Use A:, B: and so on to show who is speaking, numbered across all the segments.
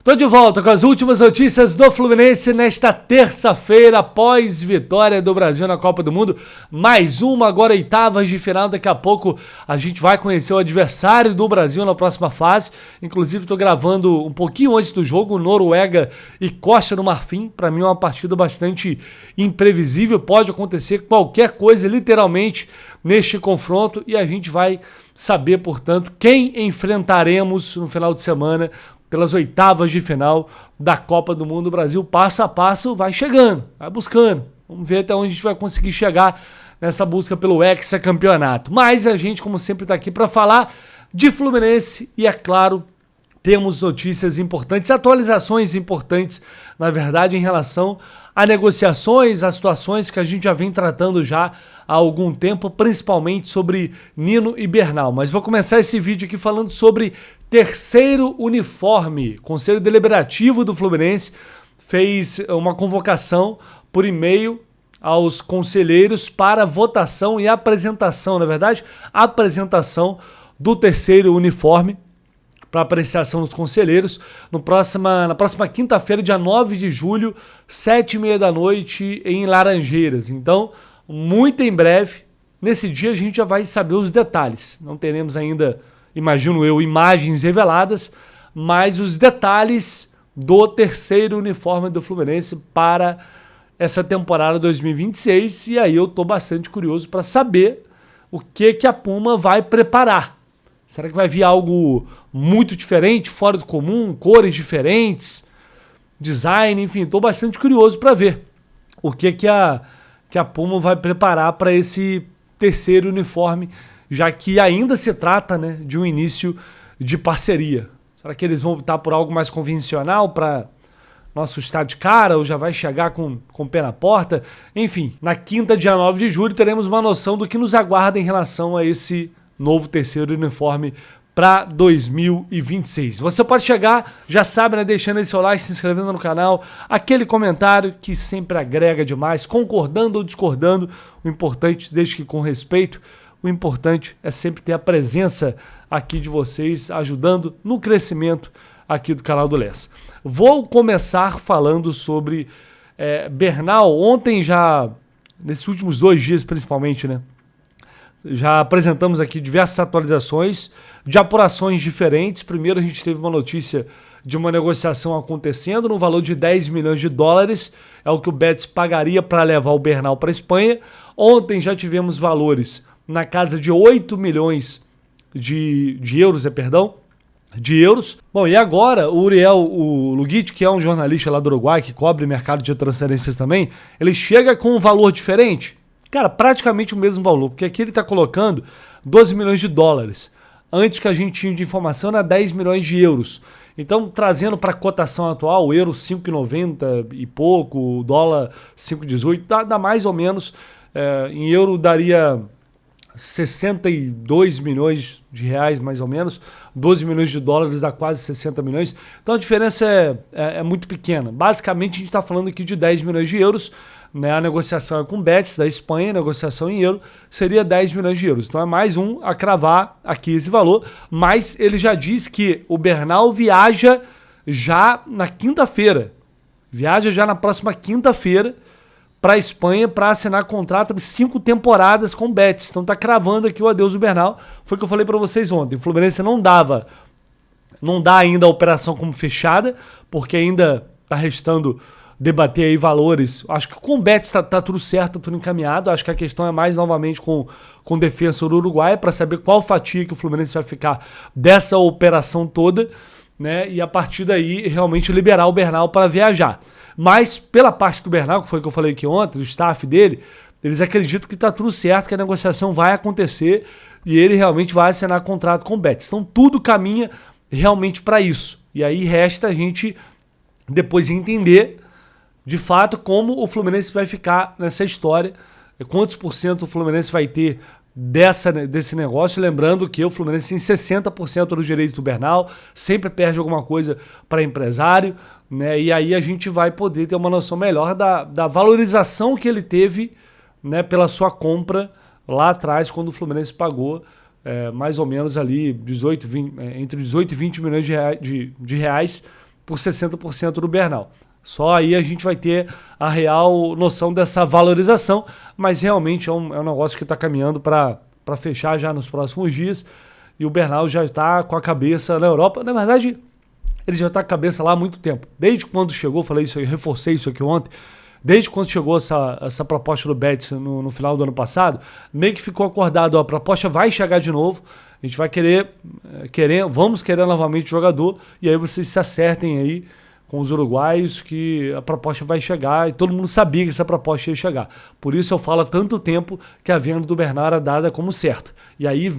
A: Tô de volta com as últimas notícias do Fluminense nesta terça-feira, após vitória do Brasil na Copa do Mundo. Mais uma, agora oitavas de final. Daqui a pouco a gente vai conhecer o adversário do Brasil na próxima fase. Inclusive, tô gravando um pouquinho antes do jogo, Noruega e Costa do Marfim. Para mim é uma partida bastante imprevisível. Pode acontecer qualquer coisa, literalmente, neste confronto. E a gente vai saber, portanto, quem enfrentaremos no final de semana pelas oitavas de final da Copa do Mundo. O Brasil, passo a passo, vai chegando, vai buscando. Vamos ver até onde a gente vai conseguir chegar nessa busca pelo hexacampeonato. Mas a gente, como sempre, está aqui para falar de Fluminense e, é claro, temos notícias importantes, atualizações importantes, na verdade, em relação a negociações, a situações que a gente já vem tratando já há algum tempo, principalmente sobre Nino e Bernal. Mas vou começar esse vídeo aqui falando sobre terceiro uniforme. O Conselho Deliberativo do Fluminense fez uma convocação por e-mail aos conselheiros para votação e apresentação, na verdade, apresentação do terceiro uniforme para apreciação dos conselheiros na próxima quinta-feira, dia 9 de julho, 7h30 da noite, em Laranjeiras. Então, muito em breve, nesse dia a gente já vai saber os detalhes. Não teremos ainda, imagino eu, imagens reveladas, mas os detalhes do terceiro uniforme do Fluminense para essa temporada 2026. E aí eu estou bastante curioso para saber o que a Puma vai preparar. Será que vai vir algo muito diferente, fora do comum, cores diferentes, design, enfim, estou bastante curioso para ver o que a Puma vai preparar para esse terceiro uniforme, já que ainda se trata, né, de um início de parceria. Será que eles vão optar por algo mais convencional para nosso estado de cara, ou já vai chegar com o pé na porta? Enfim, na quinta, dia 9 de julho, teremos uma noção do que nos aguarda em relação a esse novo terceiro uniforme para 2026. Você pode chegar, já sabe, né, deixando aí seu like, se inscrevendo no canal, aquele comentário que sempre agrega demais, concordando ou discordando, o importante, desde que com respeito, o importante é sempre ter a presença aqui de vocês, ajudando no crescimento aqui do canal do Lessa. Vou começar falando sobre Bernal. Ontem já, nesses últimos 2 dias principalmente, né, já apresentamos aqui diversas atualizações de apurações diferentes. Primeiro a gente teve uma notícia de uma negociação acontecendo no valor de 10 milhões de dólares, é o que o Betis pagaria para levar o Bernal para a Espanha. Ontem já tivemos valores na casa de 8 milhões de euros. Bom, e agora o Uriel Luguiti, que é um jornalista lá do Uruguai, que cobre mercado de transferências também, ele chega com um valor diferente. Cara, praticamente o mesmo valor, porque aqui ele está colocando 12 milhões de dólares. Antes que a gente tinha de informação era 10 milhões de euros. Então, trazendo para a cotação atual, o euro 5,90 e pouco, o dólar 5,18, dá mais ou menos, em euro daria 62 milhões de reais, mais ou menos. 12 milhões de dólares dá quase 60 milhões. Então a diferença é muito pequena. Basicamente a gente está falando aqui de 10 milhões de euros. Né? A negociação é com o Betis da Espanha, a negociação em euro seria 10 milhões de euros. Então é mais um a cravar aqui esse valor. Mas ele já diz que o Bernal viaja já na quinta-feira. Viaja já na próxima quinta-feira para a Espanha para assinar contrato de 5 temporadas com o Betis. Então tá cravando aqui o adeus do Bernal. Foi o que eu falei para vocês ontem. O Fluminense não dá ainda a operação como fechada, porque ainda tá restando debater aí valores. Acho que com o Betis tá tudo certo, tá tudo encaminhado. Acho que a questão é mais novamente com o defensor do Uruguai, para saber qual fatia que o Fluminense vai ficar dessa operação toda, né? E a partir daí realmente liberar o Bernal para viajar. Mas pela parte do Bernal, que foi o que eu falei aqui ontem, do staff dele, eles acreditam que está tudo certo, que a negociação vai acontecer e ele realmente vai assinar contrato com o Betis. Então tudo caminha realmente para isso. E aí resta a gente depois entender de fato como o Fluminense vai ficar nessa história, quantos por cento o Fluminense vai ter desse negócio, lembrando que o Fluminense tem 60% dos direitos do Bernal, sempre perde alguma coisa para empresário, né? E aí a gente vai poder ter uma noção melhor da valorização que ele teve, né, pela sua compra lá atrás, quando o Fluminense pagou mais ou menos ali entre 18 e 20 milhões de reais por 60% do Bernal. Só aí a gente vai ter a real noção dessa valorização, mas realmente é um negócio que está caminhando para fechar já nos próximos dias, e o Bernal já está com a cabeça na Europa. Na verdade, ele já está com a cabeça lá há muito tempo. Desde quando chegou, falei isso aí, reforcei isso aqui ontem, desde quando chegou essa proposta do Betis no final do ano passado, meio que ficou acordado, ó, a proposta vai chegar de novo, a gente vai vamos querer novamente o jogador, e aí vocês se acertem aí com os uruguaios que a proposta vai chegar, e todo mundo sabia que essa proposta ia chegar. Por isso eu falo há tanto tempo que a venda do Bernal era dada como certa. E aí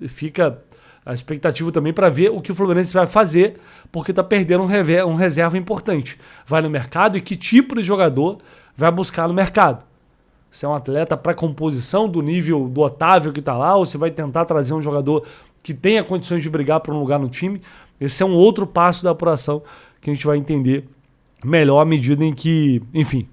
A: fica a expectativa também para ver o que o Fluminense vai fazer, porque está perdendo um reserva importante. Vai no mercado e que tipo de jogador vai buscar no mercado. Se é um atleta para composição do nível do Otávio que está lá, ou se vai tentar trazer um jogador que tenha condições de brigar por um lugar no time. Esse é um outro passo da apuração que a gente vai entender melhor à medida em que, enfim,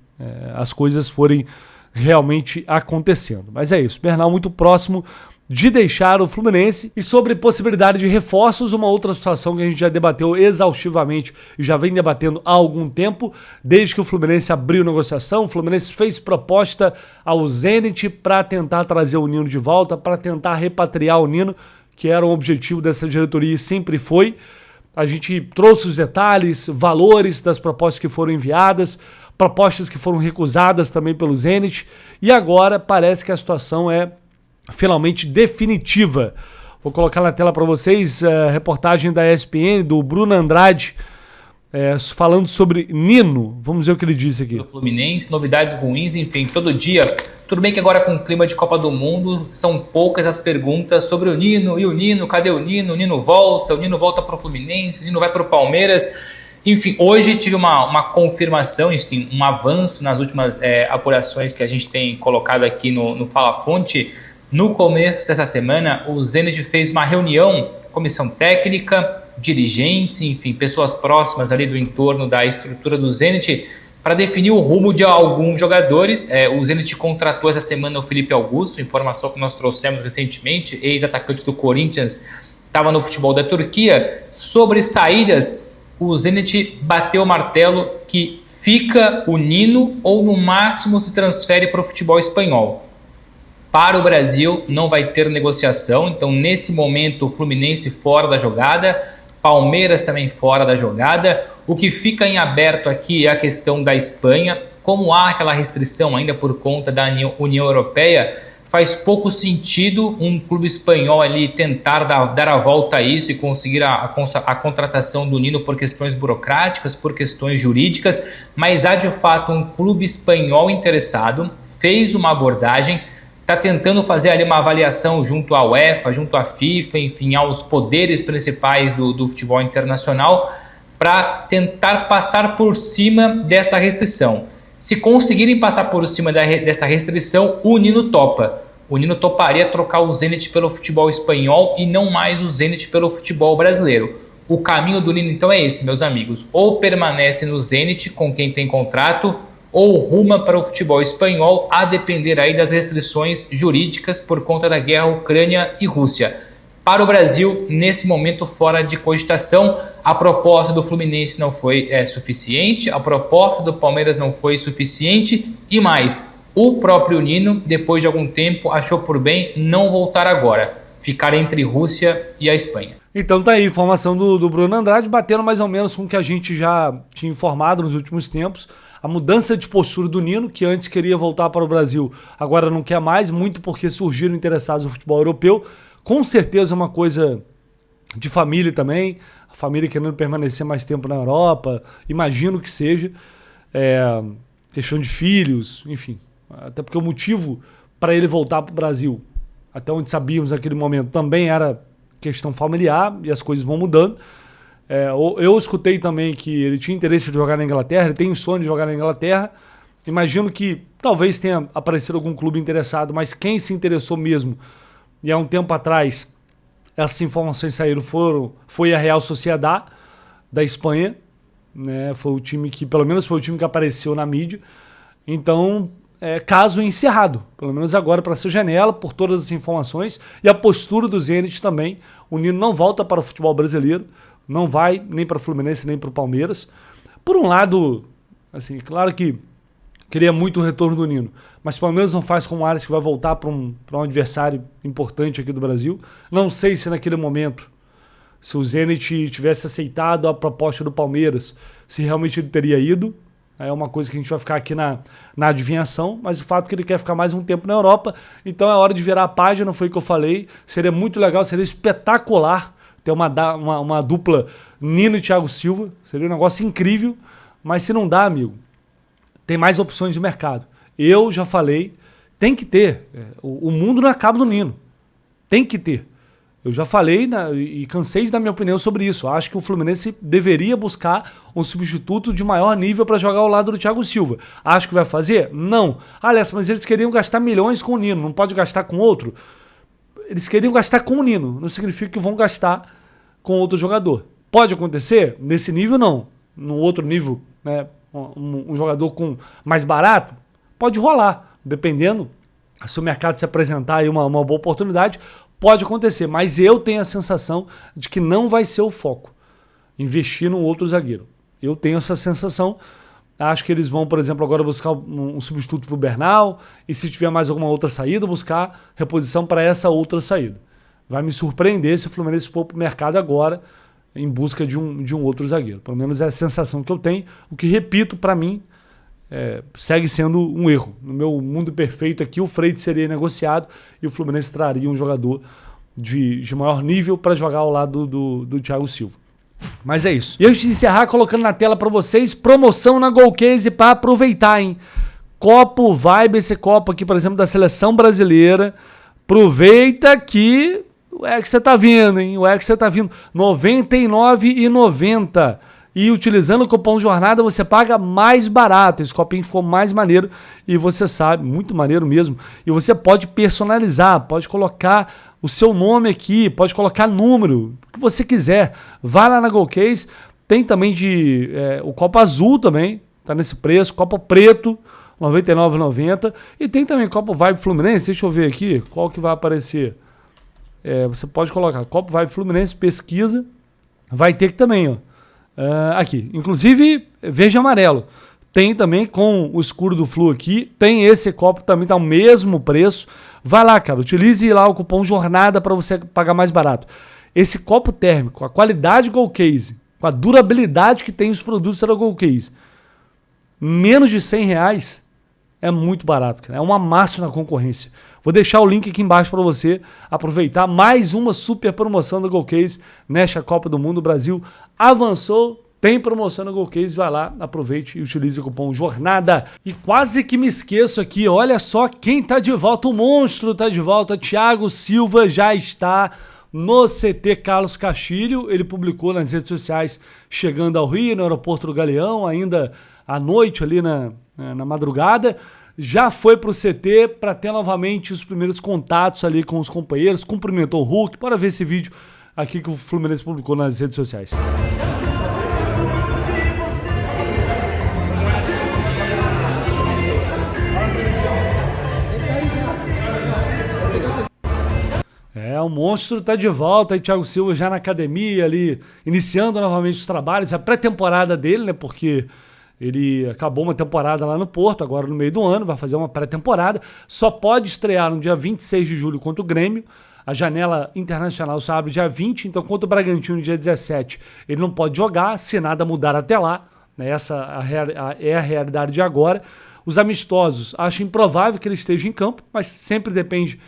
A: as coisas forem realmente acontecendo. Mas é isso, Bernal muito próximo de deixar o Fluminense. E sobre possibilidade de reforços, uma outra situação que a gente já debateu exaustivamente e já vem debatendo há algum tempo, desde que o Fluminense abriu negociação. O Fluminense fez proposta ao Zenit para tentar trazer o Nino de volta, para tentar repatriar o Nino, que era um objetivo dessa diretoria e sempre foi. A gente trouxe os detalhes, valores das propostas que foram enviadas, propostas que foram recusadas também pelo Zenit, e agora parece que a situação é finalmente definitiva. Vou colocar na tela para vocês a reportagem da ESPN, do Bruno Andrade, falando sobre Nino. Vamos ver o que ele disse aqui.
B: Do Fluminense, novidades ruins, enfim, todo dia. Tudo bem que agora com o clima de Copa do Mundo, são poucas as perguntas sobre o Nino. E o Nino, cadê o Nino? O Nino volta para o Fluminense, o Nino vai para o Palmeiras. Enfim, hoje tive uma confirmação, enfim, um avanço nas últimas apurações que a gente tem colocado aqui no Fala Fonte. No começo dessa semana, o Zenit fez uma reunião, comissão técnica, dirigentes, enfim, pessoas próximas ali do entorno da estrutura do Zenit, para definir o rumo de alguns jogadores. O Zenit contratou essa semana o Felipe Augusto, informação que nós trouxemos recentemente, ex-atacante do Corinthians, estava no futebol da Turquia. Sobre saídas, o Zenit bateu o martelo que fica o Nino ou no máximo se transfere para o futebol espanhol. Para o Brasil não vai ter negociação, então nesse momento o Fluminense fora da jogada, Palmeiras também fora da jogada. O que fica em aberto aqui é a questão da Espanha. Como há aquela restrição ainda por conta da União Europeia, faz pouco sentido um clube espanhol ali tentar dar a volta a isso e conseguir a contratação do Nino por questões burocráticas, por questões jurídicas, mas há de fato um clube espanhol interessado, fez uma abordagem, está tentando fazer ali uma avaliação junto à UEFA, junto à FIFA, enfim, aos poderes principais do futebol internacional, para tentar passar por cima dessa restrição. Se conseguirem passar por cima dessa restrição, o Nino topa. O Nino toparia trocar o Zenit pelo futebol espanhol e não mais o Zenit pelo futebol brasileiro. O caminho do Nino então é esse, meus amigos. Ou permanece no Zenit com quem tem contrato, ou ruma para o futebol espanhol, a depender aí das restrições jurídicas por conta da guerra Ucrânia e Rússia. Para o Brasil, nesse momento fora de cogitação, a proposta do Fluminense não foi suficiente, a proposta do Palmeiras não foi suficiente e mais, o próprio Nino, depois de algum tempo, achou por bem não voltar agora, ficar entre Rússia e a Espanha.
A: Então tá aí, informação do Bruno Andrade, batendo mais ou menos com o que a gente já tinha informado nos últimos tempos. A mudança de postura do Nino, que antes queria voltar para o Brasil, agora não quer mais, muito porque surgiram interessados no futebol europeu. Com certeza uma coisa de família também, a família querendo permanecer mais tempo na Europa, imagino que seja, questão de filhos, enfim. Até porque o motivo para ele voltar para o Brasil, até onde sabíamos naquele momento, também era questão familiar, e as coisas vão mudando. Eu escutei também que ele tinha interesse de jogar na Inglaterra, ele tem sonho de jogar na Inglaterra. Imagino que talvez tenha aparecido algum clube interessado, mas quem se interessou mesmo, e há um tempo atrás essas informações saíram, foi a Real Sociedad da Espanha, né? Foi o time que, pelo menos foi o time que apareceu na mídia. Então, caso encerrado, pelo menos agora para essa janela, por todas as informações, e a postura do Zenit também. O Nino não volta para o futebol brasileiro, Não vai nem para o Fluminense nem para o Palmeiras. Por um lado, assim, claro que queria muito o retorno do Nino, mas o Palmeiras não faz como o Ares, que vai voltar para um adversário importante aqui do Brasil. Não sei se naquele momento, se o Zenit tivesse aceitado a proposta do Palmeiras, se realmente ele teria ido. É uma coisa que a gente vai ficar aqui na adivinhação, mas o fato é que ele quer ficar mais um tempo na Europa, então é hora de virar a página, foi o que eu falei. Seria muito legal, seria espetacular ter uma dupla Nino e Thiago Silva, seria um negócio incrível, mas se não dá, amigo, tem mais opções de mercado. Eu já falei, tem que ter. O mundo não acaba no Nino. Tem que ter. Eu já falei e cansei de dar minha opinião sobre isso. Acho que o Fluminense deveria buscar um substituto de maior nível para jogar ao lado do Thiago Silva. Acho que vai fazer? Não. Aliás, mas eles queriam gastar milhões com o Nino. Não pode gastar com outro? Eles queriam gastar com o Nino. Não significa que vão gastar com outro jogador. Pode acontecer? Nesse nível, não. No outro nível, né, um jogador com mais barato, pode rolar. Dependendo, se o mercado se apresentar aí uma boa oportunidade, pode acontecer. Mas eu tenho a sensação de que não vai ser o foco investir num outro zagueiro. Eu tenho essa sensação. Acho que eles vão, por exemplo, agora buscar um substituto para o Bernal, e se tiver mais alguma outra saída, buscar reposição para essa outra saída. Vai me surpreender se o Fluminense for para o mercado agora em busca de um outro zagueiro. Pelo menos é a sensação que eu tenho, o que, repito, para mim, segue sendo um erro. No meu mundo perfeito aqui, o Freitas seria negociado e o Fluminense traria um jogador de maior nível para jogar ao lado do Thiago Silva. Mas é isso. E antes de encerrar, colocando na tela para vocês, promoção na Golcase para aproveitar, hein? Copo Vibe, esse copo aqui, por exemplo, da Seleção Brasileira. Aproveita que o Hexa você tá vindo, hein? O Hexa você tá vindo. R$ 99,90. E utilizando o cupom Jornada você paga mais barato. Esse copinho ficou mais maneiro e você sabe, muito maneiro mesmo. E você pode personalizar, pode colocar o seu nome aqui, pode colocar número, o que você quiser. Vai lá na Golcase, tem também o copo azul também, tá nesse preço, copo preto, R$ 99,90. E tem também copo Vibe Fluminense, deixa eu ver aqui, qual que vai aparecer. Você pode colocar copo Vibe Fluminense, pesquisa, vai ter que também, ó. Aqui, inclusive verde e amarelo. Tem também com o escuro do Flu aqui. Tem esse copo também, tá o mesmo preço. Vai lá, cara, utilize lá o cupom Jornada para você pagar mais barato. Esse copo térmico, a qualidade Golcase, com a durabilidade que tem os produtos da Golcase, menos de R$100 é muito barato, cara. É um amasso na concorrência. Vou deixar o link aqui embaixo para você aproveitar mais uma super promoção da Golcase nesta Copa do Mundo. O Brasil avançou, tem promoção na Golcase, vai lá, aproveite e utilize o cupom Jornada. E quase que me esqueço aqui, olha só quem tá de volta, o monstro tá de volta, Thiago Silva já está no CT Carlos Castilho. Ele publicou nas redes sociais chegando ao Rio, no aeroporto do Galeão, ainda à noite ali na madrugada. Já foi para o CT para ter novamente os primeiros contatos ali com os companheiros, cumprimentou o Hulk. Bora ver esse vídeo aqui que o Fluminense publicou nas redes sociais. O monstro tá de volta, aí Thiago Silva já na academia ali, iniciando novamente os trabalhos, a pré-temporada dele, né, porque ele acabou uma temporada lá no Porto, agora no meio do ano, vai fazer uma pré-temporada, só pode estrear no dia 26 de julho contra o Grêmio, a janela internacional só abre dia 20, então contra o Bragantino dia 17 ele não pode jogar, se nada mudar até lá, né, essa é a realidade de agora. Os amistosos, acho improvável que ele esteja em campo, mas sempre depende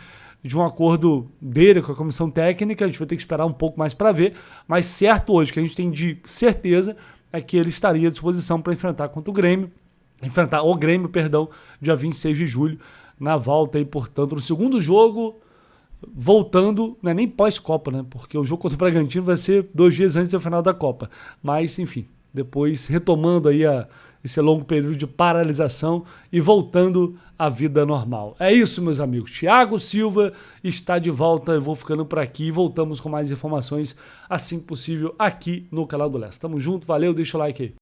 A: de um acordo dele com a comissão técnica, a gente vai ter que esperar um pouco mais para ver, mas certo hoje, que a gente tem de certeza, é que ele estaria à disposição para enfrentar o Grêmio, dia 26 de julho, na volta aí, portanto, no segundo jogo, voltando, não é nem pós-Copa, né? Porque o jogo contra o Bragantino vai ser 2 dias antes do final da Copa. Mas, enfim, depois retomando aí esse longo período de paralisação e voltando à vida normal. É isso, meus amigos. Thiago Silva está de volta. Eu vou ficando por aqui e voltamos com mais informações assim que possível aqui no canal do Leste. Tamo junto, valeu, deixa o like aí.